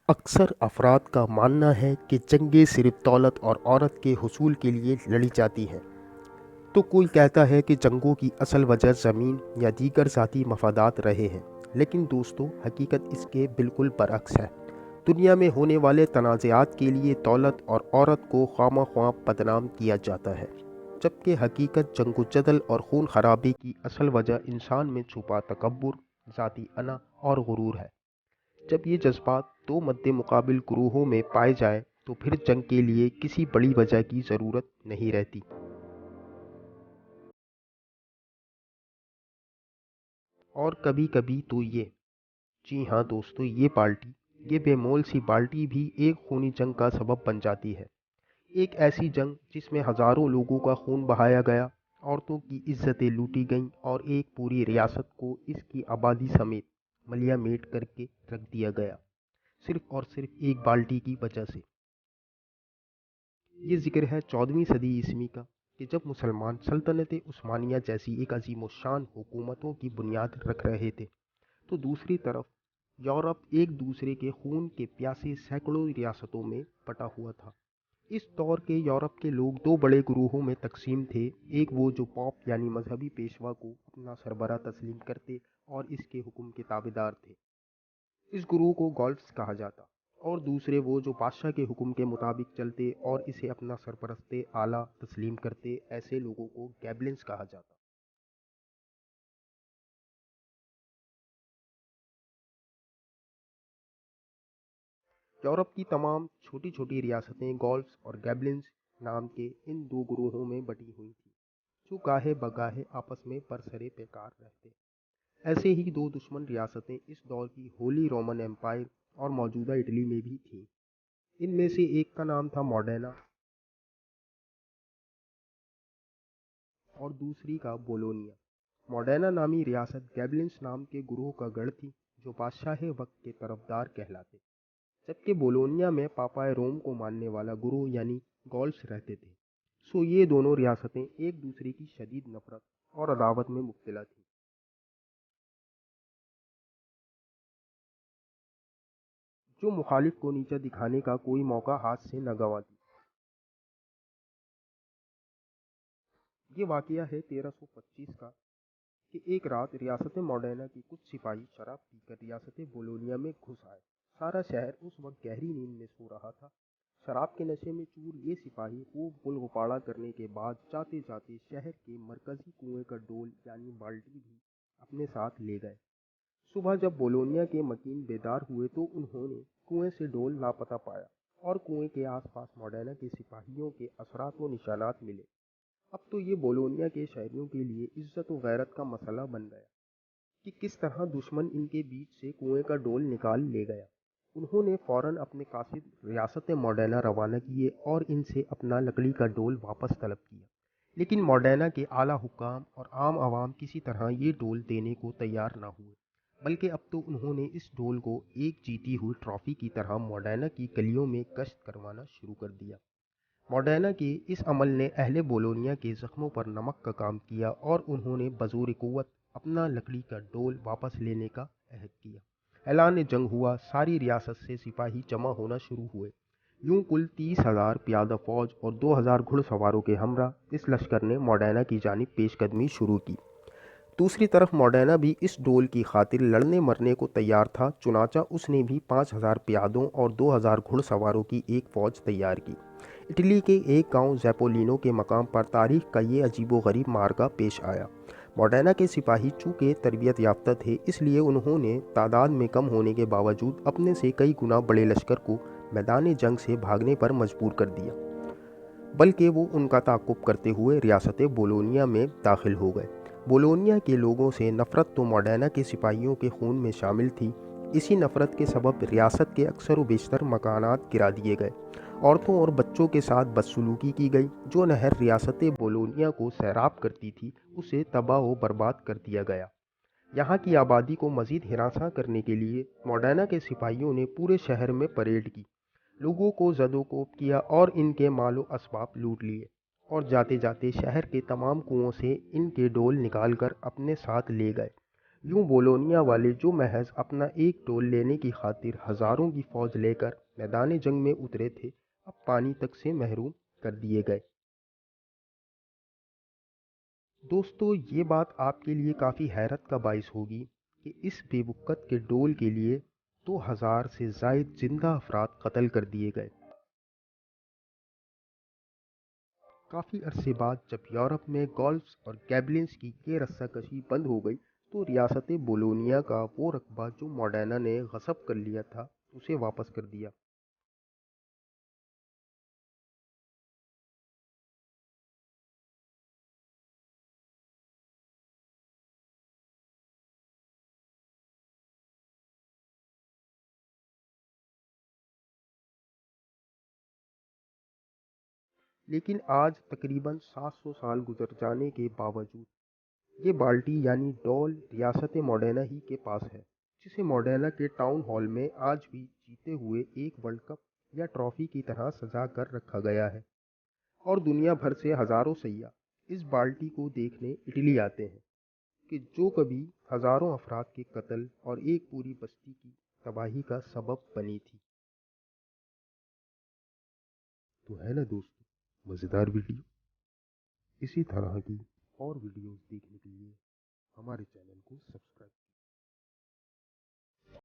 अक्सर अफराद का मानना है कि जंगें सिर्फ दौलत और औरत के हुसूल के लिए लड़ी जाती हैं। तो कोई कहता है कि जंगों की असल वजह ज़मीन या दीगर ज़ाती मफादात रहे हैं। लेकिन दोस्तों, हकीकत इसके बिल्कुल बरअक्स है। दुनिया में होने वाले तनाज़ात के लिए दौलत और औरत को ख्वामा बदनाम किया जाता है, जबकि हकीकत जंग जदल और खून खराबे की असल वजह इंसान में छुपा तकब्बुर, ज़ाती अना और गुरूर है। जब ये जज्बात दो मद्दे मुकाबिल ग्रोहों में पाए जाएं, तो फिर जंग के लिए किसी बड़ी वजह की ज़रूरत नहीं रहती। और कभी कभी तो ये, जी हाँ दोस्तों, ये बेमोल सी बाल्टी भी एक खूनी जंग का सबब बन जाती है। एक ऐसी जंग जिसमें हज़ारों लोगों का खून बहाया गया, औरतों की इज्जतें लूटी गईं और एक पूरी रियासत को इसकी आबादी समेत मलिया मेट करके रख दिया गया, सिर्फ और सिर्फ एक बाल्टी की वजह से। ये जिक्र है 14वीं सदी ईस्वी का, कि जब मुसलमान सल्तनत उस्मानिया जैसी एक अजीम शान हुकूमतों की बुनियाद रख रहे थे, तो दूसरी तरफ यूरोप एक दूसरे के खून के प्यासे सैकड़ों रियासतों में बटा हुआ था। इस दौर के यूरोप के लोग दो बड़े ग्रोहों में तकसीम थे। एक वो जो पॉप यानी मजहबी पेशवा को अपना सरबरा तस्लीम करते और इसके हुक्म के ताबेदार थे, इस गुरु को गॉल्फ्स कहा जाता। और दूसरे वो जो बादशाह के हुक्म के मुताबिक चलते और इसे अपना सरपरस्ते आला तस्लीम करते, ऐसे लोगों को गैबलिन्स कहा जाता। यूरोप की तमाम छोटी छोटी रियासतें गॉल्फ्स और गैबलिन्स नाम के इन दो गुरोहों में बटी हुई थी, जो गाहे बगाहे आपस में बरसरे पैकार रहते। ऐसे ही दो दुश्मन रियासतें इस दौर की होली रोमन एम्पायर और मौजूदा इटली में भी थीं। इनमें से एक का नाम था मॉडर्ना और दूसरी का बोलोनिया। मॉडर्ना नामी रियासत गैबलिन्स नाम के गुरोह का गढ़ थी, जो बादशाह वक्त के तरफदार कहलाते, जबकि बोलोनिया में पापाए रोम को मानने वाला गुरु यानी गॉल्स रहते थे। सो ये दोनों रियासतें एक दूसरे की शदीद नफरत और अदावत में मुब्तला थीं, जो मुखालिफ को नीचा दिखाने का कोई मौका हाथ से न गंवाती। ये वाकया है 1325 का, कि एक रात रियासत मॉडर्ना के कुछ सिपाही शराब पीकर रियासत बोलोनिया में घुस आए। सारा शहर उस वक्त गहरी नींद में सो रहा था। शराब के नशे में चूर ये सिपाही खूब गुलगुपाड़ा करने के बाद जाते जाते शहर के मरकजी कुएं का डोल यानी बाल्टी भी अपने साथ ले गए। सुबह जब बोलोनिया के मकीन बेदार हुए तो उन्होंने कुएं से डोल लापता पाया, और कुएं के आसपास मॉडर्ना के सिपाहियों के असरात व निशानात मिले। अब तो ये बोलोनिया के शहरियों के लिए इज्जत व गैरत का मसला बन गया, कि किस तरह दुश्मन इनके बीच से कुएं का डोल निकाल ले गया। उन्होंने फौरन अपने कासिद रियासत मॉडर्ना रवाना किए और इनसे अपना लकड़ी का डोल वापस तलब किया। लेकिन मॉडर्ना के आला हुक्काम और आम आवाम किसी तरह ये डोल देने को तैयार न हुए, बल्कि अब तो उन्होंने इस डोल को एक जीती हुई ट्रॉफी की तरह मॉडर्ना की गलियों में गश्त करवाना शुरू कर दिया। मॉडर्ना के इस अमल ने अहले बोलोनिया के जख्मों पर नमक का काम किया, और उन्होंने बज़ोर क़ुव्वत अपना लकड़ी का डोल वापस लेने का अहद किया। ऐलान जंग हुआ। सारी रियासत से सिपाही जमा होना शुरू हुए। यूं कुल 30,000 प्यादा फौज और 2,000 घुड़सवारों के हमरा इस लश्कर ने मॉडर्ना की जानिब पेशकदमी शुरू की। दूसरी तरफ मॉडर्ना भी इस डोल की खातिर लड़ने मरने को तैयार था। चुनाचा उसने भी 5,000 प्यादों और 2,000 घुड़सवारों की एक फ़ौज तैयार की। इटली के एक गांव ज़ैपोलिनो के मकाम पर तारीख का ये अजीबोगरीब मार्का पेश आया। मॉडर्ना के सिपाही चूँकि तरबियत याफ्ता थे, इसलिए उन्होंने तादाद में कम होने के बावजूद अपने से कई गुना बड़े लश्कर को मैदान जंग से भागने पर मजबूर कर दिया, बल्कि वो उनका ताक़ुब करते हुए रियासत बोलोनिया में दाखिल हो गए। बोलोनिया के लोगों से नफ़रत तो मॉडर्ना के सिपाहियों के खून में शामिल थी। इसी नफ़रत के सबब रियासत के अक्सर व बेशतर मकानात गिरा दिए गए। औरतों और बच्चों के साथ बदसलूकी की गई। जो नहर रियासत बोलोनिया को सैराब करती थी, उसे तबाह व बर्बाद कर दिया गया। यहाँ की आबादी को मज़ीद हिरासत करने के लिए मॉडर्ना के सिपाहियों ने पूरे शहर में परेड की, लोगों को ज़दोकोब किया और इनके मालो असबाब लूट लिए, और जाते जाते शहर के तमाम कुओं से इनके डोल निकाल कर अपने साथ ले गए। یوں بولونیا والے جو محض اپنا ایک ٹول لینے کی خاطر ہزاروں کی فوج لے کر میدان جنگ میں اترے تھے، اب پانی تک سے محروم کر دیے گئے۔ دوستو، یہ بات آپ کے لیے کافی حیرت کا باعث ہوگی کہ اس بے وقت کے ڈول کے لیے 2000 سے زائد زندہ افراد قتل کر دیے گئے۔ کافی عرصے بعد جب یورپ میں گولفز اور گیبلنز کی یہ رسہ کشی بند ہو گئی تو ریاست بولونیا کا وہ رقبہ جو موڈینا نے غصب کر لیا تھا اسے واپس کر دیا۔ لیکن آج تقریباً 700 سال گزر جانے کے باوجود یہ بالٹی یعنی ڈول ریاست موڈینا ہی کے پاس ہے، جسے موڈینا کے ٹاؤن ہال میں آج بھی جیتے ہوئے ایک ورلڈ کپ یا ٹرافی کی طرح سجا کر رکھا گیا ہے، اور دنیا بھر سے ہزاروں سیاح اس بالٹی کو دیکھنے اٹلی آتے ہیں کہ جو کبھی ہزاروں افراد کے قتل اور ایک پوری بستی کی تباہی کا سبب بنی تھی۔ تو ہے نا دوستو، مزیدار ویڈیو؟ اسی طرح کی اور ویڈیوز دیکھنے کے لیے ہمارے چینل کو سبسکرائب